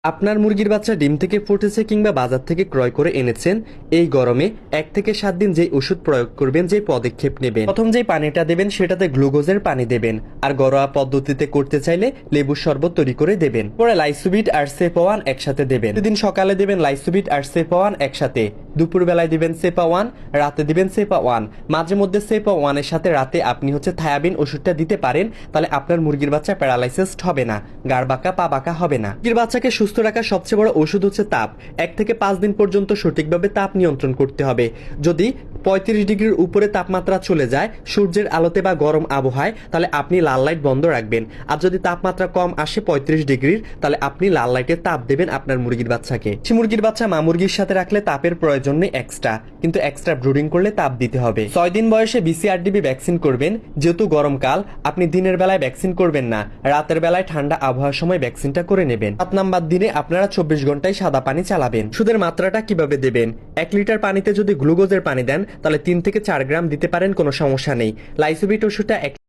আপনার মুরগির বাচ্চা ডিম থেকে ফুটেছে কিংবা বাজার থেকে ক্রয় করে এনেছেন, এই গরমে 1 থেকে 7 দিন যে ওষুধ প্রয়োগ করবেন, যে পদক্ষেপ নেবেন, প্রথম যে পানিটা দেবেন সেটাতে গ্লুকোজের পানি দেবেন। আর ঘরোয়া পদ্ধতিতে করতে চাইলে লেবুর শরবত তৈরি করে দেবেন। পরে লাইসোবিট আর সেপা-1 একসাথে দেবেন। প্রতিদিন সকালে দেবেন লাইসোবিট আর সেপা-1 একসাথে, দুপুর বেলায় দিবেন সেপা-1, রাতে দিবেন সেপা-1। মাঝে মধ্যে সেপা-1 এর সাথে রাতে আপনি থায়াবিন ওষুধটা দিতে পারেন, তাহলে আপনার মুরগির বাচ্চা প্যারালাইসিসড হবে না, গাড় বাঁকা পা বাঁকা হবে না। মুরগির বাচ্চাকে সুস্থ রাখার সবচেয়ে বড় ওষুধ হচ্ছে তাপ। 1 থেকে 5 দিন পর্যন্ত সঠিকভাবে তাপ নিয়ন্ত্রণ করতে হবে। যদি 35 ডিগ্রির উপরে তাপমাত্রা চলে যায় সূর্যের আলোতে বা গরম আবহাওয়ায়, তাহলে আপনি লাল লাইট বন্ধ রাখবেন। আর যদি তাপমাত্রা কম আসে 35 ডিগ্রির, তাহলে আপনি লাল লাইটে তাপ দেবেন আপনার মুরগির বাচ্চাকে। সে মুরগির বাচ্চা মা মুরগির সাথে রাখলে তাপের প্রয়োজন নেই এক্সট্রা, কিন্তু এক্সট্রা ব্রুডিং করলে তাপ দিতে হবে। 6 দিন বয়সে BCRDB ভ্যাকসিন করবেন। যেহেতু গরমকাল, আপনি দিনের বেলায় ভ্যাকসিন করবেন না, রাতের বেলায় ঠান্ডা আবহাওয়ার সময় ভ্যাকসিনটা করে নেবেন। 7 নাম্বার দিনে আপনারা 24 ঘন্টায় সাদা পানি চালাবেন। ওষুধের মাত্রাটা কিভাবে দেবেন? 1 লিটার পানিতে যদি গ্লুকোজের পানি দেন, তাহলে 3 থেকে 4 গ্রাম দিতে পারেন, কোনো সমস্যা নেই। লাইসোবিট ওষুধটা